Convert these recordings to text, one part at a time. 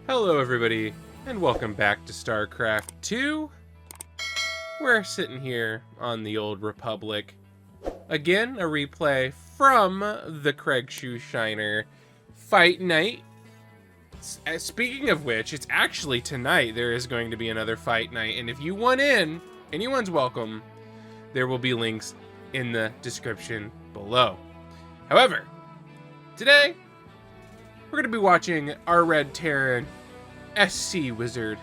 Hello everybody, and welcome back to Starcraft 2. We're sitting here on the old Republic. Again, a replay from the Craig Shoeshiner Fight Night. Speaking of which, it's actually tonight there is going to be another Fight Night, and if you want in, anyone's welcome. There will be links in the description below. However, today, we're going to be watching our Red Terran SCwizard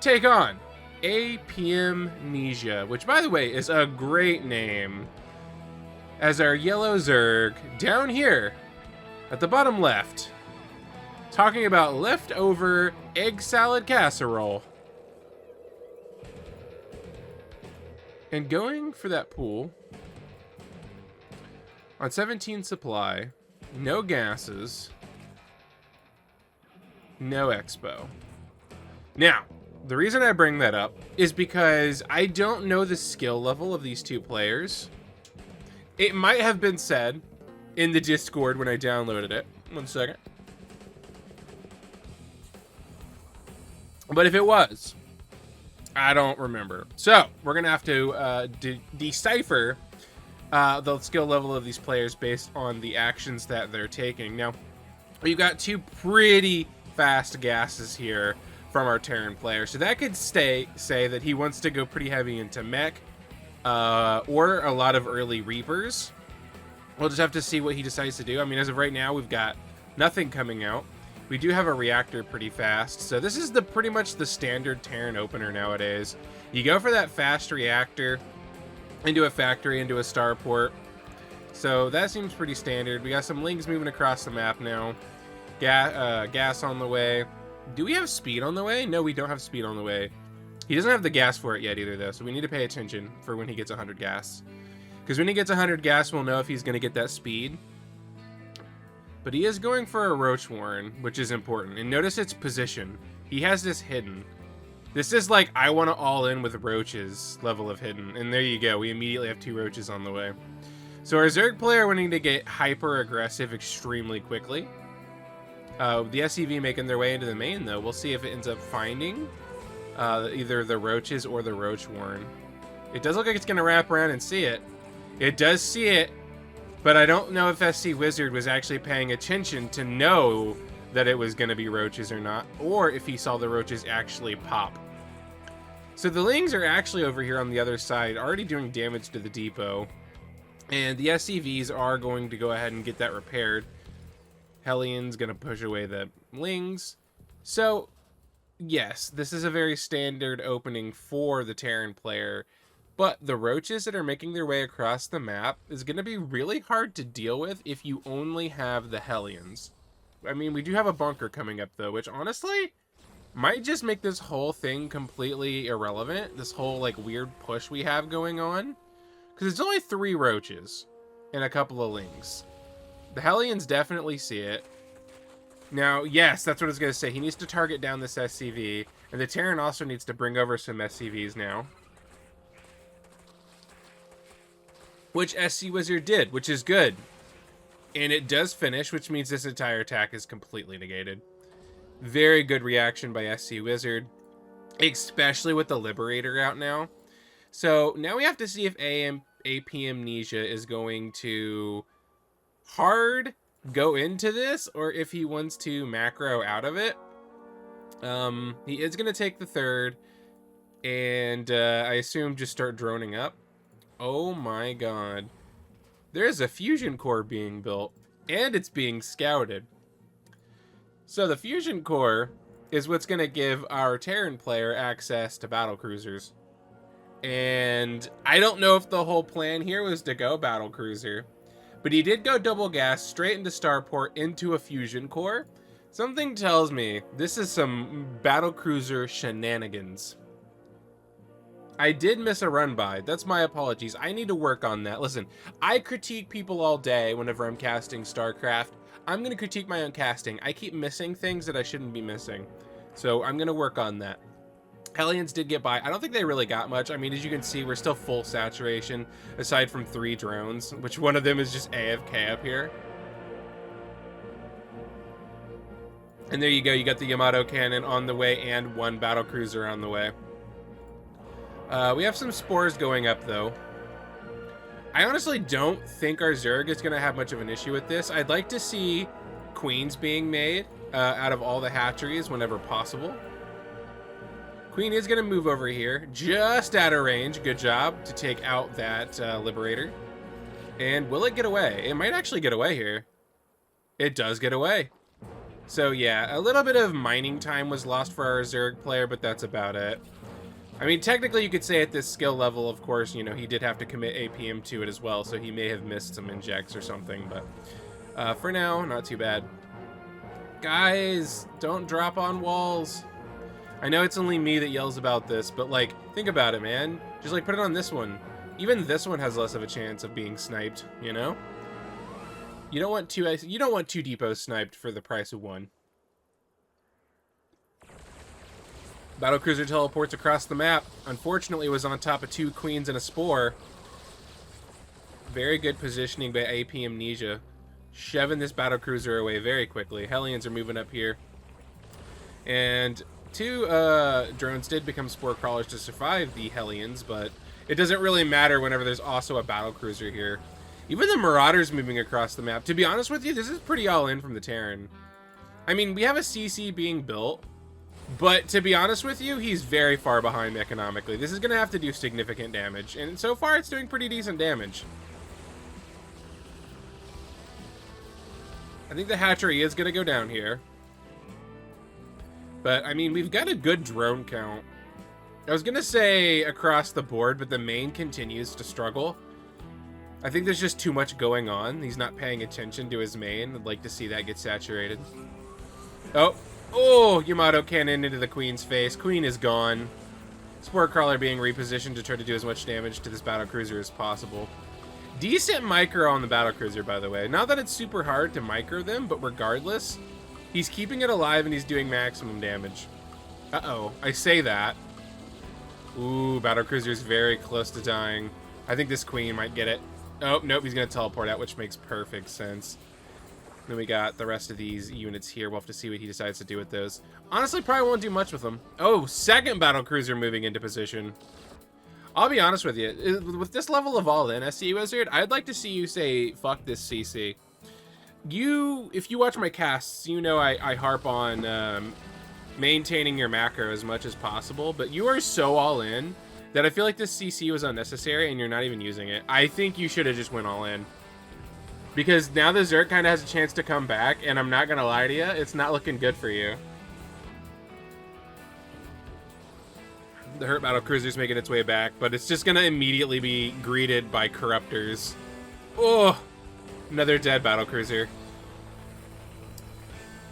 take on APMnesia, which, by the way, is a great name, as our yellow Zerg down here at the bottom left, talking about leftover egg salad casserole. And going for that pool on 17 supply, no gases, no expo. Now, the reason I bring that up is because I don't know the skill level of these two players. It might have been said in the Discord when I downloaded it. 1 second. But if it was, I don't remember. So, we're going to have to decipher the skill level of these players based on the actions that they're taking. Now, we've got two pretty fast gases here from our Terran player, so that could say that he wants to go pretty heavy into mech or a lot of early Reapers. We'll just have to see what he decides to do. I mean, as of right now, we've got nothing coming out. We do have a reactor pretty fast, so this is pretty much the standard Terran opener nowadays. You go for that fast reactor into a factory, into a starport. So that seems pretty standard. We got some links moving across the map now. Gas on the way. Do we have speed on the way? No, we don't have speed on the way. He doesn't have the gas for it yet either, though, so we need to pay attention for when he gets 100 gas. Because when he gets 100 gas, we'll know if he's going to get that speed. But he is going for a Roach Warren, which is important. And notice its position. He has this hidden. This is like, I want to all in with Roaches level of hidden. And there you go. We immediately have 2 Roaches on the way. So our Zerg player wanting to get hyper aggressive extremely quickly. The SCV making their way into the main, though. We'll see if it ends up finding either the Roaches or the Roach Warren. It does look like it's going to wrap around and see it. It does see it, but I don't know if SCwizard was actually paying attention to know that it was going to be Roaches or not, or if he saw the Roaches actually pop. So the Lings are actually over here on the other side, already doing damage to the depot, and the SCVs are going to go ahead and get that repaired. Hellions gonna push away the Lings. So, yes, this is a very standard opening for the Terran player, but the Roaches that are making their way across the map is gonna be really hard to deal with if you only have the Hellions. I mean, we do have a bunker coming up, though, which honestly might just make this whole thing completely irrelevant, this whole, like, weird push we have going on. Because it's only 3 Roaches and a couple of Lings. The Hellions definitely see it. Now, yes, that's what I was going to say. He needs to target down this SCV. And the Terran also needs to bring over some SCVs now. Which SCwizard did, which is good. And it does finish, which means this entire attack is completely negated. Very good reaction by SCwizard. Especially with the Liberator out now. So, now we have to see if APMnesia is going to hard go into this, or if he wants to macro out of it. He is going to take the 3rd, and I assume just start droning up. Oh my god. There's a fusion core being built, and it's being scouted. So the fusion core is what's going to give our Terran player access to battlecruisers. And I don't know if the whole plan here was to go battlecruiser, but he did go double gas straight into starport into a fusion core. Something tells me this is some battlecruiser shenanigans. I did miss a run by. That's my apologies. I need to work on that. Listen, I critique people all day whenever I'm casting StarCraft. I'm going to critique my own casting. I keep missing things that I shouldn't be missing. So I'm going to work on that. Hellions did get by. I don't think they really got much. I mean, as you can see, we're still full saturation, aside from 3 drones, which one of them is just AFK up here. And there you go. You got the Yamato cannon on the way and one battlecruiser on the way. We have some spores going up, though. I honestly don't think our Zerg is going to have much of an issue with this. I'd like to see queens being made out of all the hatcheries whenever possible. Queen is going to move over here, just out of range. Good job to take out that Liberator. And will it get away? It might actually get away here. It does get away. So yeah, a little bit of mining time was lost for our Zerg player, but that's about it. I mean, technically you could say at this skill level, of course, you know, he did have to commit APM to it as well, so he may have missed some injects or something, but for now, not too bad. Guys, don't drop on walls. I know it's only me that yells about this, but like, think about it, man. Just like put it on this one. Even this one has less of a chance of being sniped, you know? You don't want two depots sniped for the price of one. Battlecruiser teleports across the map. Unfortunately, it was on top of two queens and a spore. Very good positioning by APMnesia. Shoving this battlecruiser away very quickly. Hellions are moving up here. And two drones did become spore crawlers to survive the Hellions, but it doesn't really matter whenever there's also a battlecruiser here. Even the Marauders moving across the map. To be honest with you, this is pretty all in from the Terran. I mean, we have a CC being built. But to be honest with you, he's very far behind economically. This is going to have to do significant damage. And so far, it's doing pretty decent damage. I think the hatchery is going to go down here. But, I mean, we've got a good drone count. I was going to say across the board, but the main continues to struggle. I think there's just too much going on. He's not paying attention to his main. I'd like to see that get saturated. Oh, Yamato cannon into the Queen's face. Queen is gone. Spore Crawler being repositioned to try to do as much damage to this battlecruiser as possible. Decent micro on the battlecruiser, by the way. Not that it's super hard to micro them, but regardless, he's keeping it alive and he's doing maximum damage. Uh-oh, I say that. Ooh, battlecruiser's very close to dying. I think this Queen might get it. Oh, nope, he's going to teleport out, which makes perfect sense. Then we got the rest of these units here. We'll have to see what he decides to do with those. Honestly, probably won't do much with them. Oh, second battlecruiser moving into position. I'll be honest with you. With this level of all-in, SCwizard, I'd like to see you say, fuck this CC. If you watch my casts, you know I harp on maintaining your macro as much as possible, but you are so all-in that I feel like this CC was unnecessary and you're not even using it. I think you should have just went all-in. Because now the Zerg kind of has a chance to come back, and I'm not going to lie to you, it's not looking good for you. The Hurt Battlecruiser's making its way back, but it's just going to immediately be greeted by Corruptors. Oh, another dead Battlecruiser.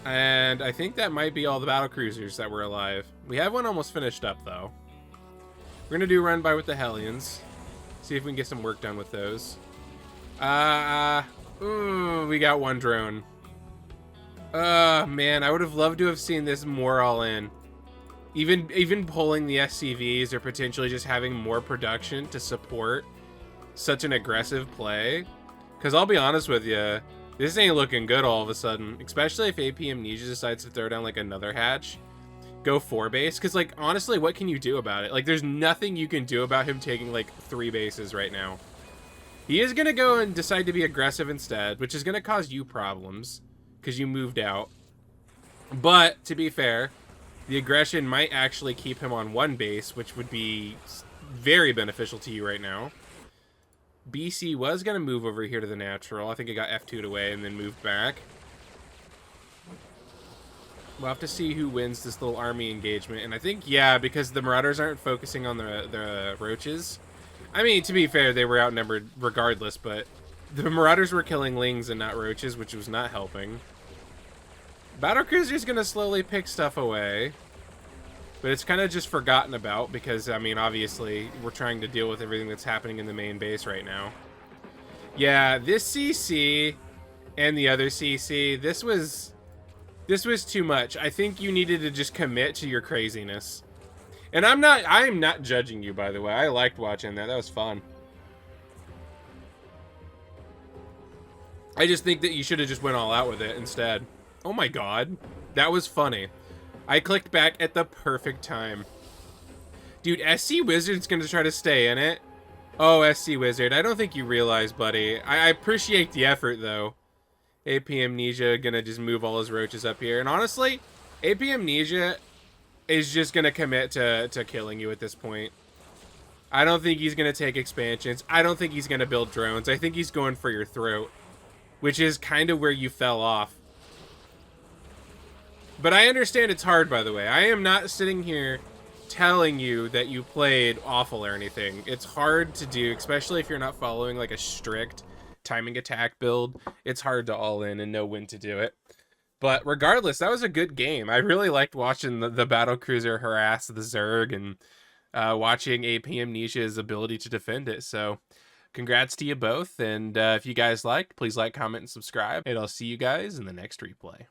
And I think that might be all the Battlecruisers that were alive. We have one almost finished up, though. We're going to do run by with the Hellions. See if we can get some work done with those. Ooh, we got one drone. Man, I would have loved to have seen this more all in. Even pulling the SCVs or potentially just having more production to support such an aggressive play. Because I'll be honest with you, this ain't looking good all of a sudden. Especially if APMnesia decides to throw down like another hatch. Go 4 base. Because like, honestly, what can you do about it? Like, there's nothing you can do about him taking like 3 bases right now. He is going to go and decide to be aggressive instead, which is going to cause you problems because you moved out. But, to be fair, the aggression might actually keep him on 1 base, which would be very beneficial to you right now. BC was going to move over here to the natural. I think it got F2'd away and then moved back. We'll have to see who wins this little army engagement. And I think, yeah, because the Marauders aren't focusing on the Roaches. I mean, to be fair, they were outnumbered regardless, but the Marauders were killing Lings and not Roaches, which was not helping. Battlecruiser's going to slowly pick stuff away, but it's kind of just forgotten about because, I mean, obviously, we're trying to deal with everything that's happening in the main base right now. Yeah, this CC and the other CC, this was too much. I think you needed to just commit to your craziness. And I am not judging you, by the way. I liked watching that. That was fun. I just think that you should have just went all out with it instead. Oh my god. That was funny. I clicked back at the perfect time. Dude, SCwizard's gonna try to stay in it. Oh, SCwizard, I don't think you realize, buddy. I appreciate the effort, though. APMnesia gonna just move all his roaches up here. And honestly, APMnesia is just gonna commit to killing you at this point. I don't think he's gonna take expansions. I don't think he's gonna build drones. I think he's going for your throat, which is kind of where you fell off. But I understand it's hard, by the way. I am not sitting here telling you that you played awful or anything. It's hard to do, especially if you're not following like a strict timing attack build. It's hard to all in and know when to do it. But regardless, that was a good game. I really liked watching the battlecruiser harass the Zerg and watching APMnesia's ability to defend it. So congrats to you both. And if you guys liked, please like, comment, and subscribe. And I'll see you guys in the next replay.